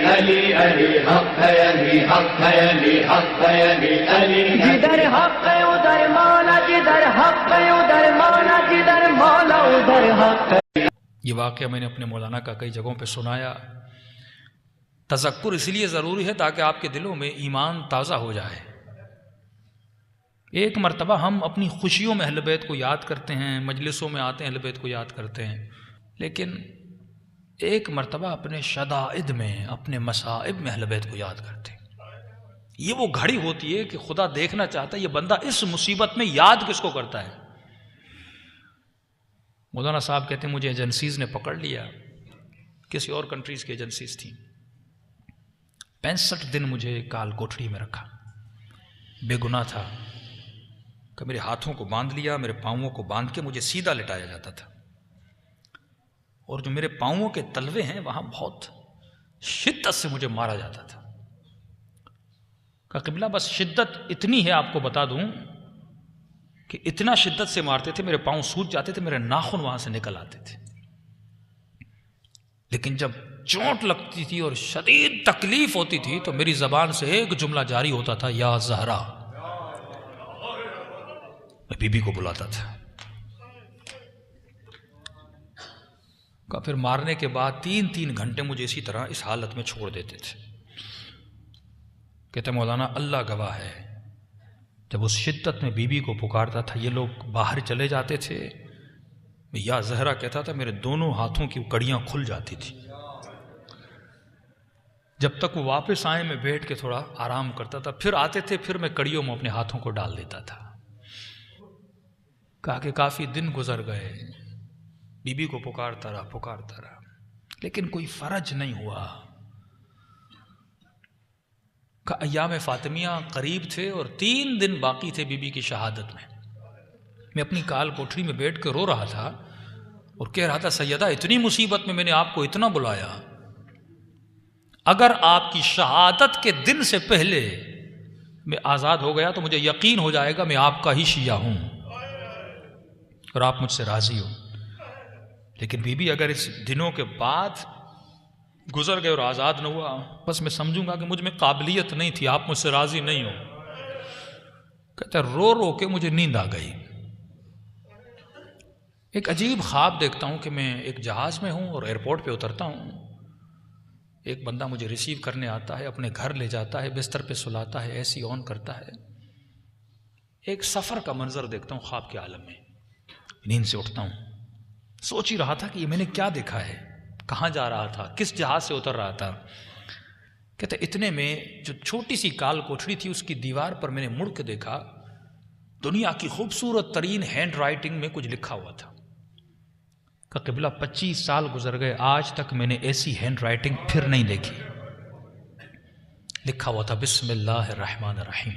علی علی حق ہے، علی حق ہے، علی حق ہے، علی علی جدھر حق ہے ادھر مولا، جدھر حق ہے ادھر مولا، جدھر مولا ادھر حق ہے۔ یہ واقعہ میں نے اپنے مولانا کا کئی جگہوں پہ سنایا۔ تذکر اس لیے ضروری ہے تاکہ آپ کے دلوں میں ایمان تازہ ہو جائے۔ ایک مرتبہ ہم اپنی خوشیوں میں اہل بیت کو یاد کرتے ہیں، مجلسوں میں آتے ہیں اہل بیت کو یاد کرتے ہیں، لیکن ایک مرتبہ اپنے شدائد میں، اپنے مصائب میں اہل بیت کو یاد کرتے ہیں۔ یہ وہ گھڑی ہوتی ہے کہ خدا دیکھنا چاہتا ہے یہ بندہ اس مصیبت میں یاد کس کو کرتا ہے۔ مولانا صاحب کہتے ہیں مجھے ایجنسیز نے پکڑ لیا، کسی اور کنٹریز کی ایجنسیز تھیں، 65 دن مجھے کال کوٹڑی میں رکھا، بے گناہ تھا، کہ میرے ہاتھوں کو باندھ لیا، میرے پاؤں کو باندھ کے مجھے سیدھا لٹایا جاتا تھا، اور جو میرے پاؤں کے تلوے ہیں وہاں بہت شدت سے مجھے مارا جاتا تھا۔ کہ قبلہ بس شدت اتنی ہے آپ کو بتا دوں کہ اتنا شدت سے مارتے تھے، میرے پاؤں سوج جاتے تھے، میرے ناخن وہاں سے نکل آتے تھے، لیکن جب چوٹ لگتی تھی اور شدید تکلیف ہوتی تھی تو میری زبان سے ایک جملہ جاری ہوتا تھا، یا زہرا۔ میں بی بی کو بلاتا تھا، کہ پھر مارنے کے بعد 3 گھنٹے مجھے اسی طرح اس حالت میں چھوڑ دیتے تھے۔ کہتے مولانا اللہ گواہ ہے، جب اس شدت میں بی بی کو پکارتا تھا، یہ لوگ باہر چلے جاتے تھے، میں یا زہرا کہتا تھا، میرے دونوں ہاتھوں کی کڑیاں کھل جاتی تھی۔ جب تک وہ واپس آئے میں بیٹھ کے تھوڑا آرام کرتا تھا، پھر آتے تھے، پھر میں کڑیوں میں اپنے ہاتھوں کو ڈال دیتا تھا۔ کہا کہ کافی دن گزر گئے، بی بی کو پکارتا رہا، لیکن کوئی فرج نہیں ہوا۔ کہ ایام فاطمیہ قریب تھے اور 3 دن باقی تھے بی بی کی شہادت میں اپنی کال کوٹری میں بیٹھ کے رو رہا تھا اور کہہ رہا تھا، سیدہ اتنی مصیبت میں میں نے آپ کو اتنا بلایا، اگر آپ کی شہادت کے دن سے پہلے میں آزاد ہو گیا تو مجھے یقین ہو جائے گا میں آپ کا ہی شیعہ ہوں اور آپ مجھ سے راضی ہو، لیکن بی بی اگر اس دنوں کے بعد گزر گئے اور آزاد نہ ہوا، بس میں سمجھوں گا کہ مجھ میں قابلیت نہیں تھی، آپ مجھ سے راضی نہیں ہو۔ کہتا رو رو کے مجھے نیند آ گئی۔ ایک عجیب خواب دیکھتا ہوں کہ میں ایک جہاز میں ہوں اور ایئرپورٹ پہ اترتا ہوں، ایک بندہ مجھے ریسیو کرنے آتا ہے، اپنے گھر لے جاتا ہے، بستر پہ سلاتا ہے، اے سی آن کرتا ہے۔ ایک سفر کا منظر دیکھتا ہوں خواب کے عالم میں، نیند سے اٹھتا ہوں، سوچ ہی رہا تھا کہ یہ میں نے کیا دیکھا ہے، کہاں جا رہا تھا، کس جہاز سے اتر رہا تھا۔ کہتے اتنے میں جو چھوٹی سی کال کوٹڑی تھی اس کی دیوار پر میں نے مڑ کے دیکھا، دنیا کی خوبصورت ترین ہینڈ رائٹنگ میں کچھ لکھا ہوا تھا۔ کہ قبلہ 25 سال گزر گئے، آج تک میں نے ایسی ہینڈ رائٹنگ پھر نہیں دیکھی۔ لکھا ہوا تھا، بسم اللہ الرحمن الرحیم،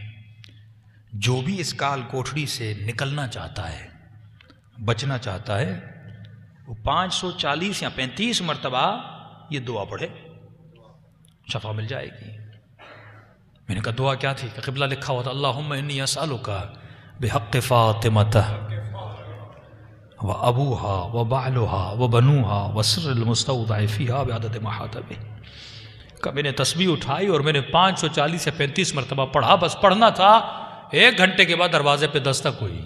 جو بھی اس کال کوٹڑی سے نکلنا چاہتا ہے، بچنا چاہتا ہے، وہ 540 یا 35 مرتبہ یہ دعا پڑھے، شفا مل جائے گی۔ میں نے کہا دعا کیا تھی؟ کہ قبلہ لکھا ہوا تھا، اللہم انی اسألک بحق فاطمہ و ابوہا و بعلہا و بنوہا و سر المستودع فیہا بعدد محاتبہ۔ کہ میں نے تسبیح اٹھائی اور میں نے 540 یا 35 مرتبہ پڑھا، بس پڑھنا تھا۔ 1 گھنٹے کے بعد دروازے پہ دستک ہوئی،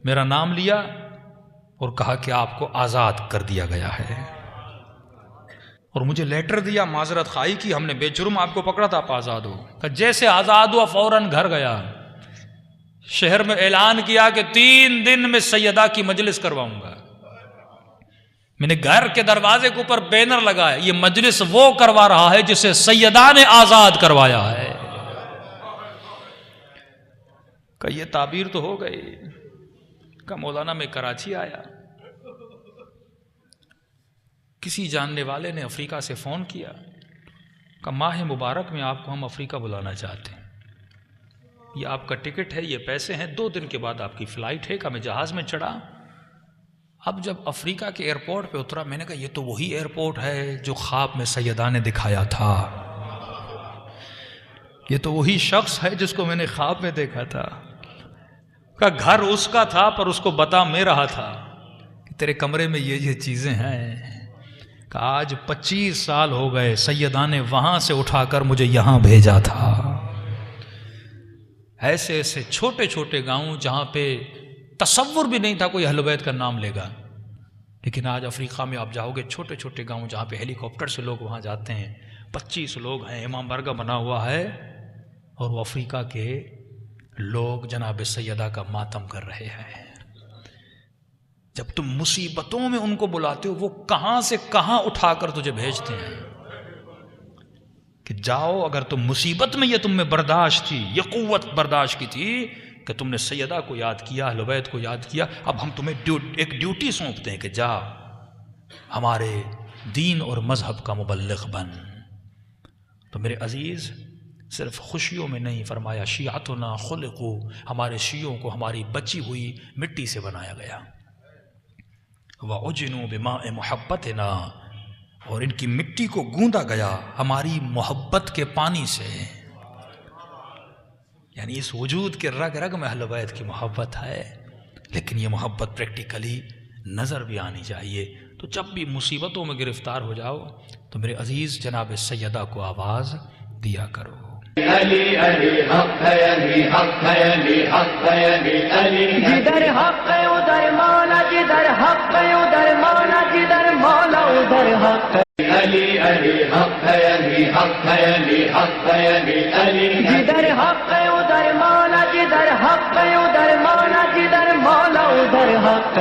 میرا نام لیا اور کہا کہ آپ کو آزاد کر دیا گیا ہے، اور مجھے لیٹر دیا، معذرت خواہی کی، ہم نے بے جرم آپ کو پکڑا تھا، آپ آزاد ہو۔ کہ جیسے آزاد ہوا فوراً گھر گیا، شہر میں اعلان کیا کہ 3 دن میں سیدہ کی مجلس کرواؤں گا۔ میں نے گھر کے دروازے کے اوپر بینر لگایا، یہ مجلس وہ کروا رہا ہے جسے سیدہ نے آزاد کروایا ہے۔ کہ یہ تعبیر تو ہو گئی۔ کہ مولانا میں کراچی آیا، کسی جاننے والے نے افریقہ سے فون کیا کہ ماہ مبارک میں آپ کو ہم افریقہ بلانا چاہتے ہیں، یہ آپ کا ٹکٹ ہے، یہ پیسے ہیں، 2 دن کے بعد آپ کی فلائٹ ہے۔ کہ میں جہاز میں چڑھا، اب جب افریقہ کے ایئرپورٹ پہ اترا، میں نے کہا یہ تو وہی ایئرپورٹ ہے جو خواب میں سیدہ نے دکھایا تھا، یہ تو وہی شخص ہے جس کو میں نے خواب میں دیکھا تھا۔ کہ گھر اس کا تھا پر اس کو بتا میں رہا تھا کہ تیرے کمرے میں یہ چیزیں ہیں۔ کہ آج 25 سال ہو گئے، سیدہ نے وہاں سے اٹھا کر مجھے یہاں بھیجا تھا. ایسے ایسے چھوٹے چھوٹے گاؤں جہاں پہ تصور بھی نہیں تھا کوئی اہل بیت کا نام لے گا، لیکن آج افریقہ میں آپ جاؤ گے چھوٹے چھوٹے گاؤں جہاں پہ ہیلی کاپٹر سے لوگ وہاں جاتے ہیں، 25 لوگ ہیں، امام بارگاہ بنا ہوا ہے، اور وہ افریقہ کے لوگ جناب سیدہ کا ماتم کر رہے ہیں. جب تم مصیبتوں میں ان کو بلاتے ہو، وہ کہاں سے کہاں اٹھا کر تجھے بھیجتے ہیں کہ جاؤ. اگر تم مصیبت میں یہ تم میں برداشت تھی، یہ قوت برداشت کی تھی کہ تم نے سیدہ کو یاد کیا، اہل بیت کو یاد کیا، اب ہم تمہیں ایک ڈیوٹی سونپتے ہیں کہ جا ہمارے دین اور مذہب کا مبلغ بن. تو میرے عزیز، صرف خوشیوں میں نہیں، فرمایا شیعتنا خلقو، ہمارے شیعوں کو ہماری بچی ہوئی مٹی سے بنایا گیا. وَعُجِنُوا بِمَاءِ مُحَبَّتِنَا، اور ان کی مٹی کو گوندا گیا ہماری محبت کے پانی سے. یعنی اس وجود کے رگ رگ میں اہل بیت کی محبت ہے، لیکن یہ محبت پریکٹیکلی نظر بھی آنی چاہیے. تو جب بھی مصیبتوں میں گرفتار ہو جاؤ تو میرے عزیز جناب سیدہ کو آواز دیا کرو. علی علی حق ہے، علی حق ہے، علی حق ہے، علی علی جدھر حق ہے ادھر مولا، جدھر حق ہے ادھر مولا، جدھر مولا ادھر حق ہے. علی علی حق ہے، علی حق ہے، علی حق ہے، علی علی جدھر حق ہے ادھر مولا، جدھر حق ہے ادھر مولا، جدھر مولا ادھر حق ہے.